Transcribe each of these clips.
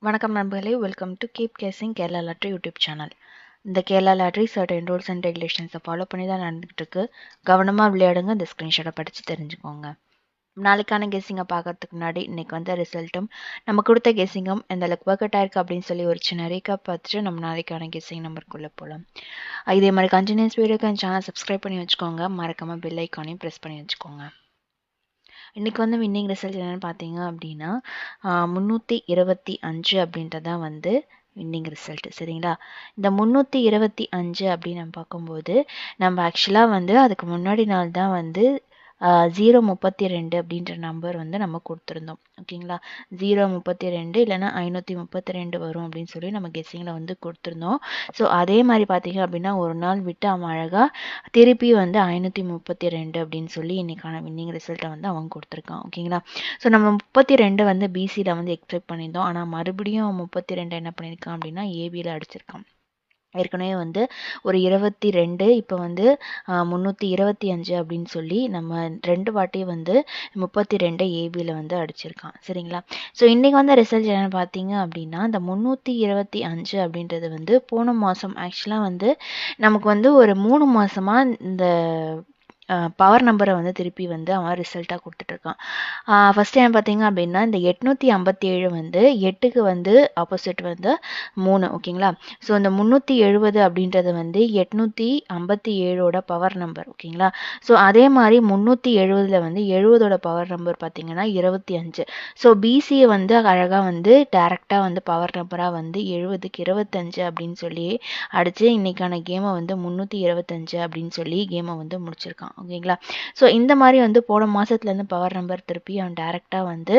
வணக்கம் நண்பர்களே, welcome to keep cashing Kerala lottery YouTube channel. இந்த Kerala lottery certain rules and ரெகுலேஷன்ஸை ஃபாலோ பண்ணி தான் நடந்துகிட்டு இருக்கு. கவனமாக விளையாடுங்க. இந்த ஸ்க்ரீன்ஷாட்டை படித்து தெரிஞ்சுக்கோங்க. நாளைக்கான கெஸ்ஸிங்கை பார்க்கறதுக்கு முன்னாடி இன்னைக்கு வந்த ரிசல்ட்டும் நம்ம கொடுத்த கெஸ்ஸிங்கும் எந்த அளவுக்கு ஒர்க் அவுட் ஆயிருக்கு அப்படின்னு சொல்லி ஒரு சின்ன ரீகாப் பார்த்துட்டு நம்ம நாளைக்கான கெஸ்ஸிங் நம்பருக்குள்ளே போகலாம். இதே மாதிரி கண்டினியூஸ் வீடியோக்கு அந்த சேனல் சப்ஸ்கிரைப் பண்ணி வச்சுக்கோங்க. மறக்காமல் பெல் ஐக்கானையும் ப்ரெஸ் பண்ணி வச்சுக்கோங்க. இன்றைக்கி வந்து வின்னிங் ரிசல்ட் என்னென்னு பார்த்தீங்க அப்படின்னா 325 அப்படின்றதான் வந்து வின்னிங் ரிசல்ட். சரிங்களா? இந்த 325 அப்படின்னு நம்ம பார்க்கும்போது நம்ம ஆக்சுவலாக வந்து அதுக்கு முன்னாடி நாள் தான் வந்து 032 அப்படின்ற நம்பர் வந்து நம்ம கொடுத்துருந்தோம். ஓகேங்களா? 032 இல்லைன்னா 532 வரும் அப்படின்னு சொல்லி நம்ம கெஸ்ஸிங்கில் வந்து கொடுத்துருந்தோம். ஸோ அதே மாதிரி பார்த்தீங்க அப்படின்னா ஒரு நாள் விட்டு அவன் அழகாக திருப்பி வந்து 532 அப்படின்னு சொல்லி இன்னைக்கான வின்னிங் ரிசல்ட்டை வந்து அவன் கொடுத்துருக்கான். ஓகேங்களா? ஸோ நம்ம 32 வந்து பிசியில் வந்து எக்ஸ்பெக்ட் பண்ணியிருந்தோம். ஆனால் மறுபடியும் 32 என்ன பண்ணியிருக்கான் அப்படின்னா ஏபியில் அடிச்சிருக்கான். ஏற்கனவே வந்து ஒரு 22, இப்போ வந்து 325 அப்படின்னு சொல்லி நம்ம 2 வாட்டி வந்து 32 ஏபியில் வந்து அடிச்சிருக்கான். சரிங்களா? ஸோ இன்றைக்கி வந்து ரிசல்ட் என்னென்னு பார்த்தீங்க அப்படின்னா இந்த 325 அப்படின்றது வந்து போன மாதம் ஆக்சுவலாக வந்து நமக்கு வந்து ஒரு 3 மாதமாக இந்த பவர் நம்பரை வந்து திருப்பி வந்து அவன் ரிசல்ட்டாக கொடுத்துட்ருக்கான். ஃபஸ்ட் டைம் பார்த்தீங்க அப்படின்னா இந்த 857 வந்து 8க்கு வந்து ஆப்போசிட் வந்து 3. ஓகேங்களா? ஸோ இந்த 370 அப்படின்றது வந்து 857ஓட பவர் நம்பர். ஓகேங்களா? ஸோ அதே மாதிரி 370 வந்து 70ஓட பவர் நம்பர் பார்த்தீங்கன்னா 25. ஸோ பிசியை வந்து அழகாக வந்து டேரெக்டாக வந்து பவர் நம்பராக வந்து 70க்கு 25 அப்படின்னு சொல்லி அடித்து இன்றைக்கான கேமை வந்து 325 அப்படின்னு சொல்லி கேமை வந்து முடிச்சிருக்கான். ஓகேங்களா? ஸோ இந்த மாதிரி வந்து போன மாதத்துலேருந்து பவர் நம்பர் திருப்பி அவன் டேரெக்டாக வந்து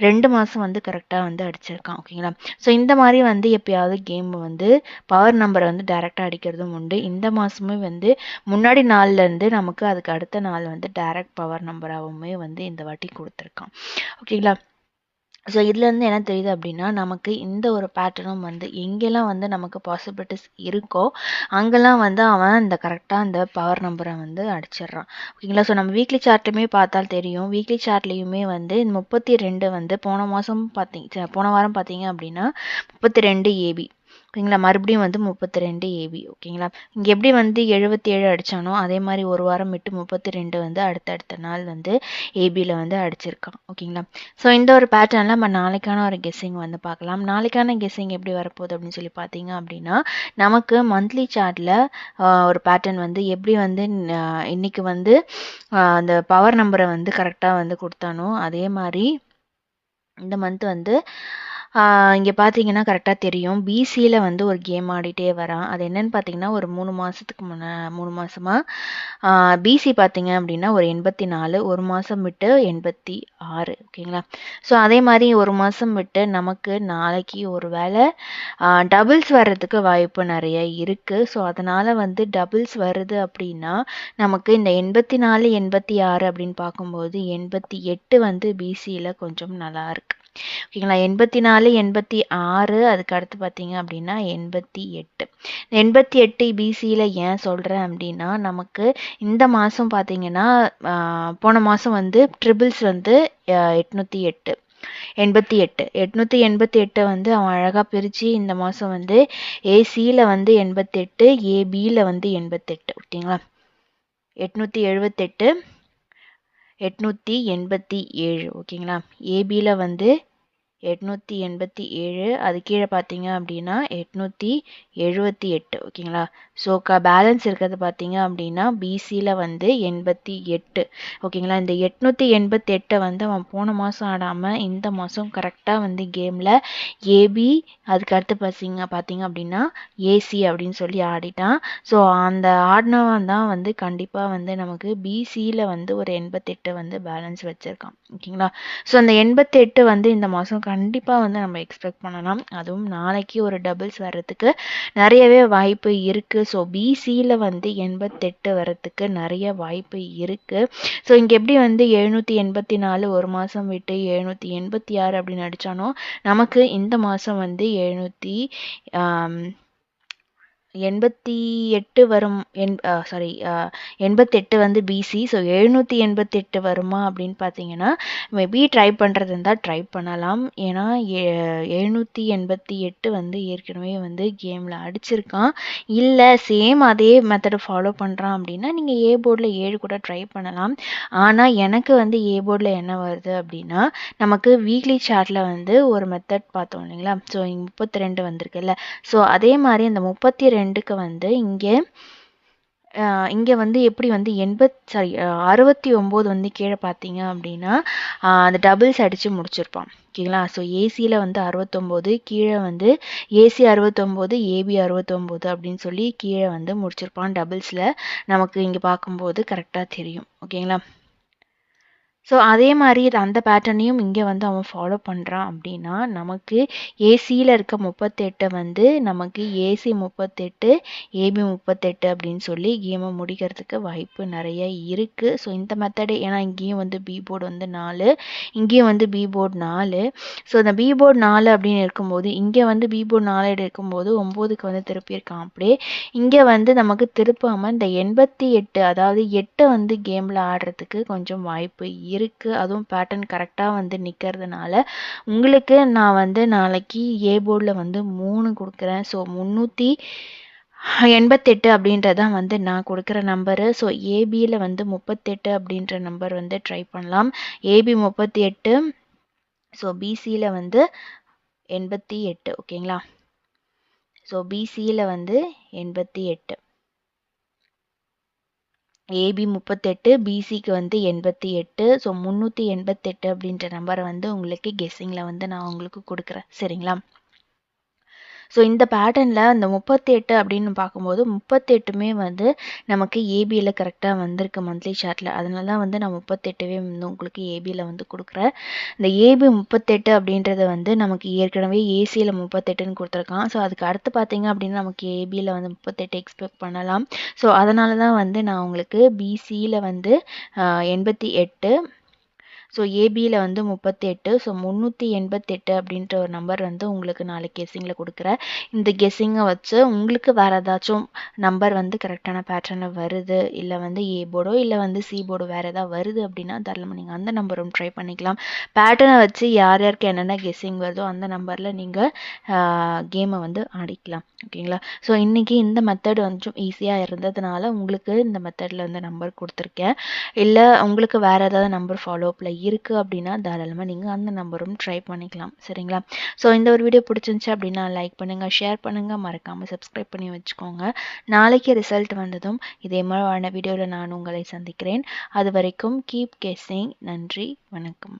2 மாதம் வந்து கரெக்டாக வந்து அடிச்சிருக்கான். ஓகேங்களா? ஸோ இந்த மாதிரி வந்து எப்பயாவது கேம் வந்து பவர் நம்பரை வந்து டேரெக்டாக அடிக்கிறதும் உண்டு. இந்த மாதமே வந்து முன்னாடி நாள்லேருந்து நமக்கு அதுக்கு அடுத்த நாள் வந்து டேரெக்ட் பவர் நம்பராகவுமே வந்து இந்த வாட்டி கொடுத்துருக்கான். ஓகேங்களா? ஸோ இதுலேருந்து என்ன தெரியுது அப்படின்னா நமக்கு இந்த ஒரு பேட்டர்னும் வந்து எங்கெல்லாம் வந்து நமக்கு பாசிபிலிட்டிஸ் இருக்கோ அங்கெல்லாம் வந்து அவன் இந்த கரெக்டாக இந்த பவர் நம்பரை வந்து அடிச்சிடுறான். ஓகேங்களா? ஸோ நம்ம வீக்லி சார்ட்டுமே பார்த்தால் தெரியும். வீக்லி சார்ட்லேயுமே வந்து 32 வந்து போன வாரம் பார்த்தீங்க அப்படின்னா 32 ஏபி. ஓகேங்களா? மறுபடியும் வந்து 32 ஏபி. ஓகேங்களா? இங்கே எப்படி வந்து 77 அடித்தானோ அதே மாதிரி ஒரு வாரம் விட்டு 32 வந்து அடுத்தடுத்த நாள் வந்து ஏபியில் வந்து அடிச்சிருக்கான். ஓகேங்களா? ஸோ இந்த ஒரு பேட்டர்னில் நம்ம நாளைக்கான ஒரு கெஸ்ஸிங் வந்து பார்க்கலாம். நாளைக்கான கெஸ்ஸிங் எப்படி வரப்போகுது அப்படின்னு சொல்லி பார்த்தீங்க அப்படின்னா நமக்கு மந்த்லி சார்ட்டில் ஒரு பேட்டர்ன் வந்து எப்படி வந்து இன்னைக்கு வந்து அந்த பவர் நம்பரை வந்து கரெக்டாக வந்து கொடுத்தானோ அதே மாதிரி இந்த மந்த் வந்து இங்கே பார்த்தீங்கன்னா கரெக்டாக தெரியும். பிசியில் வந்து ஒரு கேம் ஆடிட்டே வரான். அது என்னன்னு பார்த்தீங்கன்னா ஒரு 3 மாதமாக பிசி பார்த்தீங்க அப்படின்னா ஒரு 84, ஒரு மாதம் விட்டு 86. ஓகேங்களா? ஸோ அதே மாதிரி ஒரு மாதம் விட்டு நமக்கு நாளைக்கு ஒரு வேளை டபுள்ஸ் வர்றதுக்கு வாய்ப்பு நிறைய இருக்குது. ஸோ அதனால் வந்து டபுள்ஸ் வருது அப்படின்னா நமக்கு இந்த 84, 86 அப்படின்னு பார்க்கும்போது 88 வந்து பிசியில் கொஞ்சம் நல்லா இருக்கு. ஓகேங்களா? 84, 86 அதுக்கு அடுத்து பார்த்தீங்க அப்படின்னா 88. 88 பிசியில் ஏன் சொல்கிறேன் அப்படின்னா நமக்கு இந்த மாதம் பார்த்தீங்கன்னா போன மாதம் வந்து ட்ரிபிள்ஸ் வந்து 808, 888 வந்து அவன் அழகாக பிரித்து இந்த மாதம் வந்து ஏசியில் வந்து 88, ஏபியில் வந்து 88. ஓகேங்களா? 878, 887. ஓகேங்களா? ஏபியில் வந்து 887, அது கீழே பார்த்தீங்க அப்படின்னா 878. ஓகேங்களா? ஸோ பேலன்ஸ் இருக்கிறது பார்த்தீங்க அப்படின்னா பிசியில் வந்து 88. ஓகேங்களா? இந்த 888 வந்து அவன் போன மாதம் ஆடாமல் இந்த மாதம் கரெக்டாக வந்து கேமில் ஏபி அதுக்கு அடுத்து பார்த்தீங்க அப்படின்னா ஏசி அப்படின்னு சொல்லி ஆடிட்டான். ஸோ அந்த ஆடினவன் தான் வந்து கண்டிப்பாக வந்து நமக்கு பிசியில் வந்து ஒரு 88 வந்து பேலன்ஸ் வச்சுருக்கான். ஓகேங்களா? ஸோ அந்த 88 வந்து இந்த மாதம் கண்டிப்பாக வந்து நம்ம எக்ஸ்பெக்ட் பண்ணலாம். அதுவும் நாளைக்கு ஒரு டபுள்ஸ் வர்றதுக்கு நிறையவே வாய்ப்பு இருக்குது. ஸோ பிசியில் வந்து 88 வர்றதுக்கு நிறைய வாய்ப்பு இருக்குது. ஸோ இங்கே எப்படி வந்து 784 ஒரு மாதம் விட்டு 786 அப்படின்னு அடித்தானோ நமக்கு இந்த மாதம் வந்து 88 வரும். சாரி 88 வந்து பிசி. ஸோ 788 வருமா அப்படின்னு பார்த்தீங்கன்னா மேபி ட்ரை பண்ணுறது இருந்தால் ட்ரை பண்ணலாம். ஏன்னா 788 வந்து ஏற்கனவே வந்து கேமில் அடிச்சிருக்கான். இல்லை சேம் அதே மெத்தடை ஃபாலோ பண்ணுறான் அப்படின்னா நீங்கள் ஏ போர்டில் 7 கூட ட்ரை பண்ணலாம். ஆனால் எனக்கு வந்து ஏ போர்டில் என்ன வருது அப்படின்னா நமக்கு வீக்லி சார்ட்டில் வந்து ஒரு மெத்தட் பார்த்தோம் இல்லைங்களா. ஸோ இங்கே 32 வந்திருக்குல்ல. ஸோ அதே மாதிரி அந்த 32க்கு வந்து இங்கே வந்து எப்படி வந்து 69 வந்து கீழே பார்த்தீங்க அப்படின்னா அந்த டபுள்ஸ் அடித்து முடிச்சிருப்பான். ஓகேங்களா. ஸோ ஏசியில் வந்து 69, கீழே வந்து ஏசி 69, ஏபி 69 அப்படின்னு சொல்லி கீழே வந்து முடிச்சிருப்பான். டபுள்ஸில் நமக்கு இங்கே பார்க்கும்போது கரெக்டாக தெரியும். ஓகேங்களா. ஸோ அதே மாதிரி அந்த பேட்டர்னையும் இங்கே வந்து அவன் ஃபாலோ பண்ணுறான் அப்படின்னா நமக்கு ஏசியில் இருக்க 38 வந்து நமக்கு ஏசி 38, ஏபி 38 அப்படின்னு சொல்லி கேமை முடிக்கிறதுக்கு வாய்ப்பு நிறைய இருக்குது. ஸோ இந்த மெத்தடு, ஏன்னா இங்கேயும் வந்து பி போர்டு வந்து 4, இங்கேயும் வந்து பி போர்டு 4. ஸோ இந்த பி போர்டு 4 அப்படின்னு இருக்கும்போது இங்கே வந்து பி போர்டு 4 இருக்கும்போது 9க்கு வந்து திருப்பியிருக்கான். அப்படியே இங்கே வந்து நமக்கு திருப்பாமல் இந்த 88, அதாவது 8 வந்து கேமில் ஆடுறதுக்கு கொஞ்சம் வாய்ப்பு இருக்குது. அதுவும் பேட்டர்ன் கரெக்டாக வந்து நிற்கிறதுனால உங்களுக்கு நான் வந்து நாளைக்கு ஏ போர்டில் வந்து 3 கொடுக்குறேன். ஸோ 388 அப்படின்றதான் வந்து நான் கொடுக்குற நம்பரு. ஸோ ஏபியில் வந்து 38 அப்படின்ற நம்பர் வந்து ட்ரை பண்ணலாம். ஏபி 38, ஸோ பிசியில் வந்து 88. ஓகேங்களா. ஸோ பிசியில் வந்து 88, ஏபி 38, பிசிக்கு வந்து 88. ஸோ 388 அப்படின்ற நம்பரை வந்து உங்களுக்கு கெஸ்ஸிங்கில் வந்து நான் உங்களுக்கு கொடுக்குறேன். சரிங்களா. ஸோ இந்த பேட்டர்னில் அந்த 38 அப்படின்னு பார்க்கும்போது 38மே வந்து நமக்கு ஏபியில் கரெக்டாக வந்திருக்கு மந்த்லி சார்ட்டில். அதனால தான் வந்து நான் 38வே வந்து உங்களுக்கு ஏபியில் வந்து கொடுக்குறேன். இந்த ஏபி 38 அப்படின்றது வந்து நமக்கு ஏற்கனவே ஏசியில் 38ன்னு கொடுத்துருக்கான். ஸோ அதுக்கு அடுத்து பார்த்தீங்க அப்படின்னா நமக்கு ஏபியில் வந்து 38 எக்ஸ்பெக்ட் பண்ணலாம். ஸோ அதனால தான் வந்து நான் உங்களுக்கு பிசியில் வந்து 88, ஸோ ஏபியில் வந்து 38, ஸோ 388 அப்படின்ற ஒரு நம்பர் வந்து உங்களுக்கு நாளைக்கு கெஸ்ஸிங்கில் கொடுக்குறேன். இந்த கெஸ்ஸிங்கை வச்சு உங்களுக்கு வேறு ஏதாச்சும் நம்பர் வந்து கரெக்டான பேட்டர்னில் வருது, இல்லை வந்து ஏ போர்டோ இல்லை வந்து சி போர்டோ வேறு ஏதாவது வருது அப்படின்னா தாராளமாக நீங்கள் அந்த நம்பரும் ட்ரை பண்ணிக்கலாம். பேட்டர்னை வச்சு யார் யாருக்கு என்னென்ன கெஸ்ஸிங் வருதோ அந்த நம்பரில் நீங்கள் கேமை வந்து ஆடிக்கலாம். ஓகேங்களா. ஸோ இன்றைக்கி இந்த மெத்தட் கொஞ்சம் ஈஸியாக இருந்ததுனால உங்களுக்கு இந்த மெத்தடில் வந்து நம்பர் கொடுத்துருக்கேன். இல்லை உங்களுக்கு வேறு ஏதாவது நம்பர் ஃபாலோஅப்பில் இருக்குது அப்படின்னா தாராளமாக நீங்கள் அந்த நம்பரும் ட்ரை பண்ணிக்கலாம். சரிங்களா. ஸோ இந்த ஒரு வீடியோ பிடிச்சிருந்துச்சு அப்படின்னா லைக் பண்ணுங்கள், ஷேர் பண்ணுங்கள், மறக்காமல் சப்ஸ்கிரைப் பண்ணி வச்சுக்கோங்க. நாளைக்கு ரிசல்ட் வந்ததும் இதே மாதிரியான வீடியோவில் நான் உங்களை சந்திக்கிறேன். அது வரைக்கும் கீப் கெஸ்ஸிங். நன்றி, வணக்கம்.